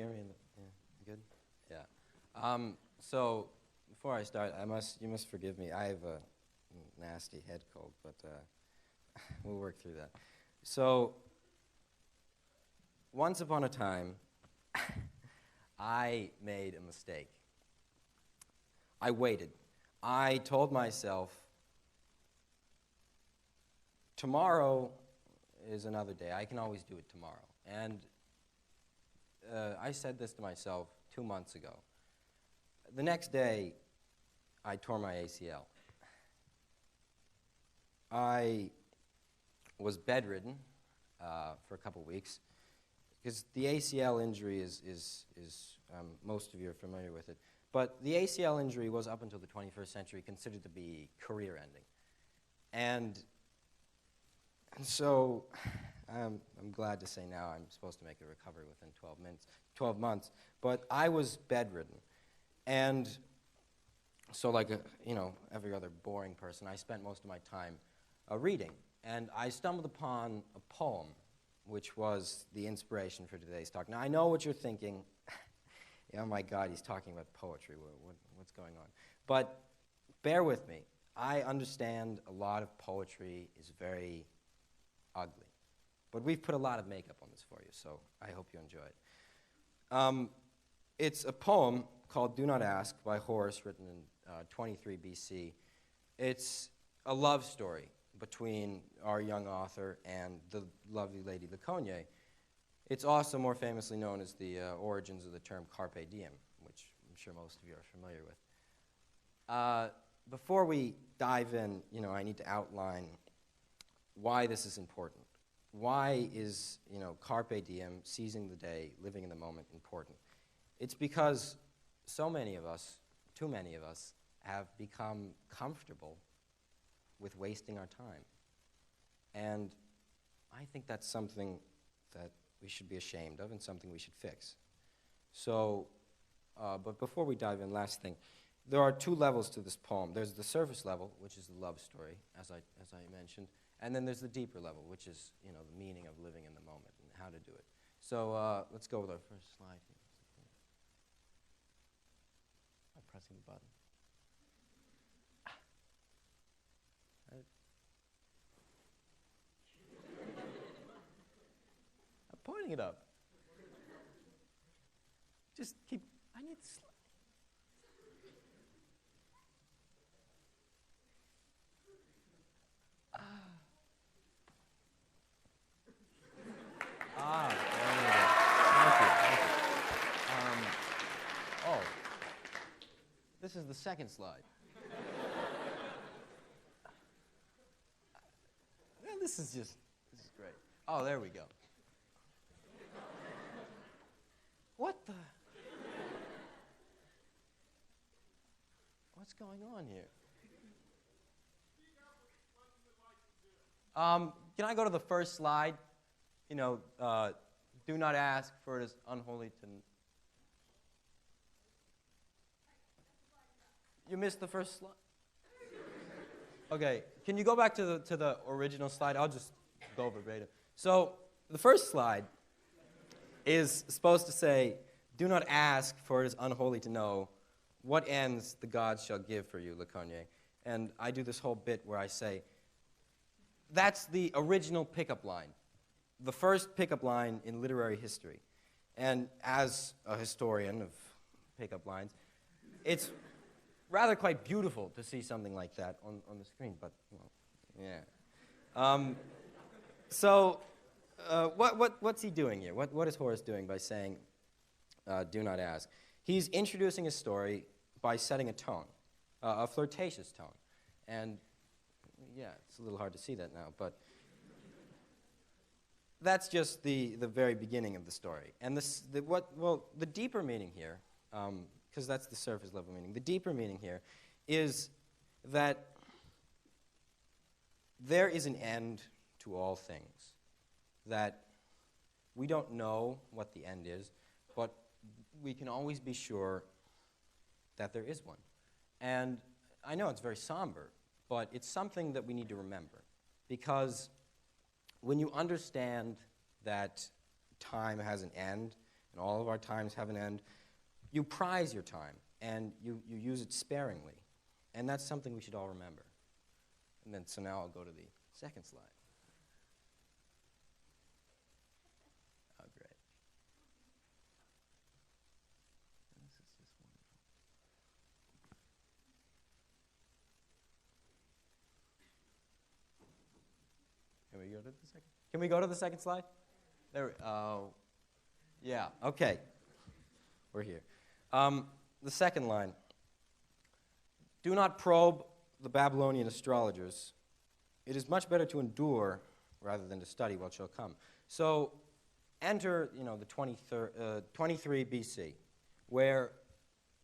hear me? Good? Yeah. So before I start, you must forgive me. I have a nasty head cold, but we'll work through that. So once upon a time, I made a mistake. I waited. I told myself, tomorrow is another day. I can always do it tomorrow. And I said this to myself 2 months ago. The next day, I tore my ACL. I was bedridden for a couple weeks because the ACL injury is most of you are familiar with it. But the ACL injury was, up until the 21st century, considered to be career-ending. And so I'm glad to say now I'm supposed to make a recovery within 12 months. But I was bedridden. And so like every other boring person, I spent most of my time reading. And I stumbled upon a poem which was the inspiration for today's talk. Now, I know what you're thinking. Oh my God, he's talking about poetry. What's going on? But bear with me. I understand a lot of poetry is very ugly. But we've put a lot of makeup on this for you, so I hope you enjoy it. It's a poem called Do Not Ask by Horace, written in 23 BC. It's a love story between our young author and the lovely lady Laconia. It's also more famously known as the origins of the term carpe diem, which I'm sure most of you are familiar with. Before we dive in, I need to outline why this is important. Why is, carpe diem, seizing the day, living in the moment, important? It's because so many of us, too many of us, have become comfortable with wasting our time. And I think that's something that we should be ashamed of and something we should fix. So, but before we dive in, last thing, there are 2 levels to this poem. There's the surface level, which is the love story, as I mentioned, and then there's the deeper level, which is, the meaning of living in the moment and how to do it. So let's go with our first slide here. I'm pressing the button. I'm pointing it up. Just keep, I need to slide. There we go. Thank you. Oh, this is the second slide. Well, this is great. Oh, there we go. What the? What's going on here? Can I go to the first slide? Do not ask, for it is unholy to... You missed the first slide? Okay, can you go back to the original slide? I'll just go verbatim. So the first slide is supposed to say, do not ask, for it is unholy to know what ends the gods shall give for you, Laconia. And I do this whole bit where I say, that's the original pickup line, the first pickup line in literary history. And as a historian of pickup lines, it's rather quite beautiful to see something like that on the screen, but, well, yeah. What's he doing here? What is Horace doing by saying, do not ask? He's introducing a story by setting a tone, a flirtatious tone. And, yeah, it's a little hard to see that now, but that's just the very beginning of the story. And the deeper meaning here, because that's the surface level meaning, the deeper meaning here is that there is an end to all things, that we don't know what the end is, but we can always be sure that there is one. And I know it's very somber, but it's something that we need to remember, because when you understand that time has an end, and all of our times have an end. You prize your time, and you use it sparingly. And that's something we should all remember. And then, so now I'll go to the second slide. Oh, great. This is just wonderful. Can we go to the second? Can we go to the second slide? There. Oh, yeah. Okay. We're here. The second line. Do not probe the Babylonian astrologers. It is much better to endure rather than to study what shall come. So enter, the 23 BC, where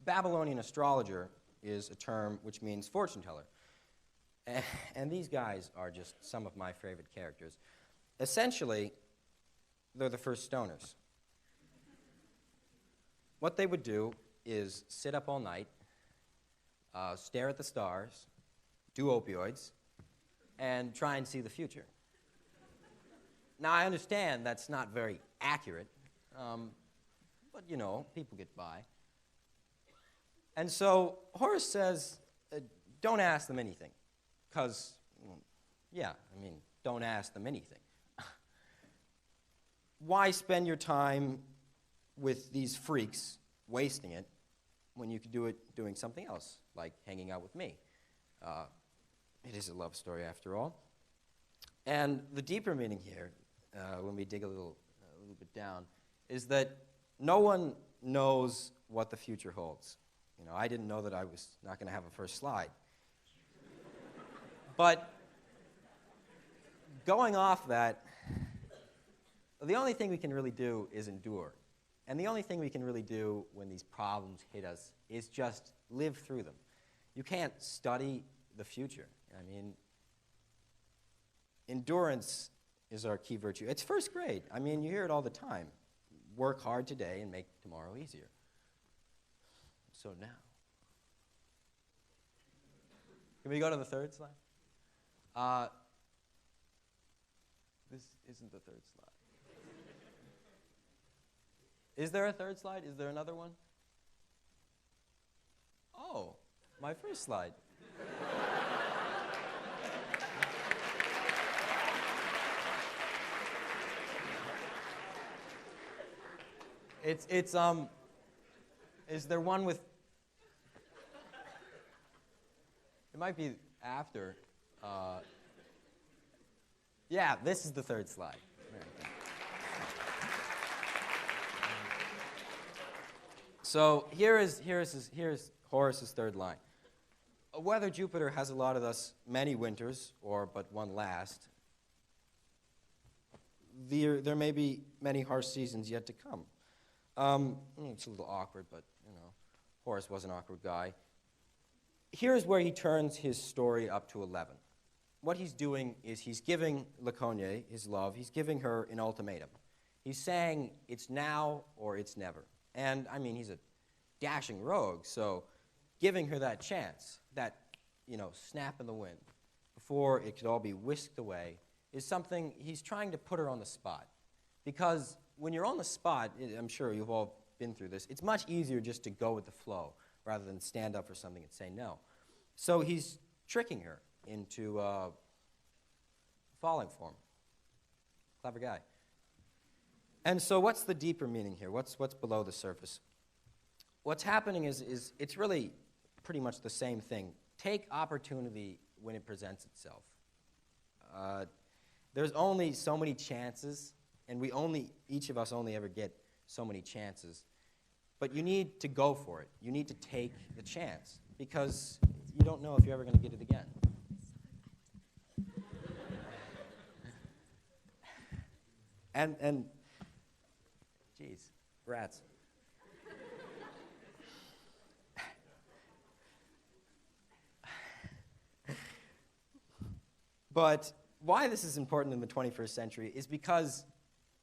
Babylonian astrologer is a term which means fortune teller. And these guys are just some of my favorite characters. Essentially, they're the first stoners. What they would do is sit up all night, stare at the stars, do opioids, and try and see the future. Now, I understand that's not very accurate, but, people get by. And so Horace says, don't ask them anything, because, don't ask them anything. Why spend your time with these freaks, wasting it, when you could do it doing something else, like hanging out with me? It is a love story, after all. And the deeper meaning here, when we dig a little bit down, is that no one knows what the future holds. I didn't know that I was not going to have a first slide. But going off that, the only thing we can really do is endure. And the only thing we can really do when these problems hit us is just live through them. You can't study the future. Endurance is our key virtue. It's first grade. You hear it all the time. Work hard today and make tomorrow easier. So now. Can we go to the third slide? This isn't the third slide. Is there a third slide? Is there another one? Oh, my first slide. Is there one with, it might be after, yeah, this is the third slide. So here's Horace's third line. Whether Jupiter has allotted us many winters, or but one last, there may be many harsh seasons yet to come. It's a little awkward, but, Horace was an awkward guy. Here's where he turns his story up to 11. What he's doing is he's giving Laconia, his love, he's giving her an ultimatum. He's saying it's now or it's never. And, he's a dashing rogue, so giving her that chance, that, snap in the wind, before it could all be whisked away, is something he's trying to put her on the spot. Because when you're on the spot, I'm sure you've all been through this, it's much easier just to go with the flow rather than stand up for something and say no. So he's tricking her into falling for him. Clever guy. And so what's the deeper meaning here? What's below the surface? What's happening is it's really pretty much the same thing. Take opportunity when it presents itself. There's only so many chances, and each of us only ever get so many chances. But you need to go for it. You need to take the chance, because you don't know if you're ever going to get it again. And geez, rats. But why this is important in the 21st century is because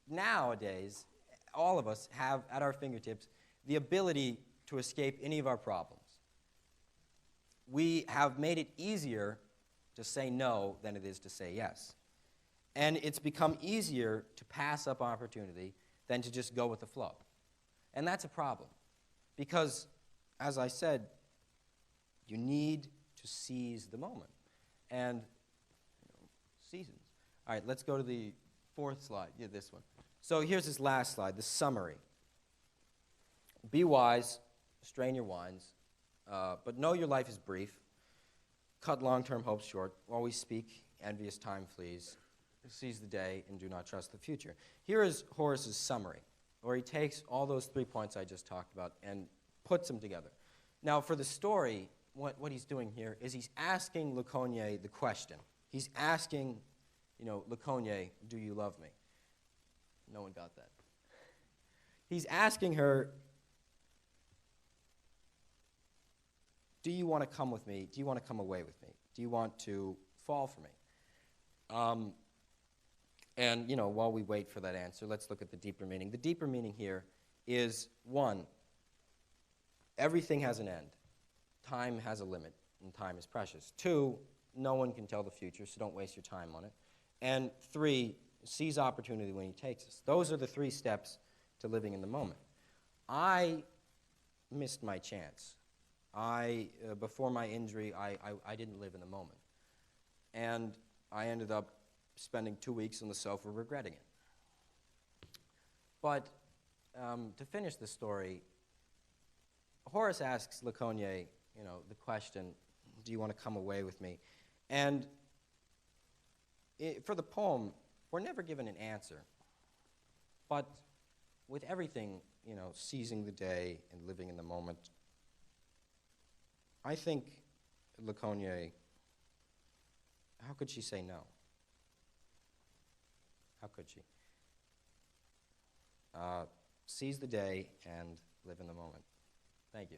nowadays, all of us have at our fingertips the ability to escape any of our problems. We have made it easier to say no than it is to say yes. And it's become easier to pass up opportunity than to just go with the flow. And that's a problem. Because, as I said, you need to seize the moment. And seasons. All right, let's go to the fourth slide. Yeah, this one. So here's this last slide, the summary. Be wise, strain your wines, but know your life is brief. Cut long-term hopes short. Always speak, envious time flees. Seize the day and do not trust the future. Here is Horace's summary, where he takes all those 3 points I just talked about and puts them together. Now, for the story, what he's doing here is he's asking Laconia the question. He's asking, Laconia, do you love me? No one got that. He's asking her, do you want to come with me? Do you want to come away with me? Do you want to fall for me? And, while we wait for that answer, let's look at the deeper meaning. The deeper meaning here is, 1, everything has an end. Time has a limit, and time is precious. 2, no one can tell the future, so don't waste your time on it. And 3, seize opportunity when he takes us. Those are the 3 steps to living in the moment. I missed my chance. Before my injury, I didn't live in the moment. And I ended up spending 2 weeks on the sofa regretting it. But to finish the story, Horace asks Laconia, the question, do you want to come away with me? And for the poem, we're never given an answer. But with everything, seizing the day and living in the moment, I think Laconia, how could she say no? How could she? Seize the day and live in the moment. Thank you.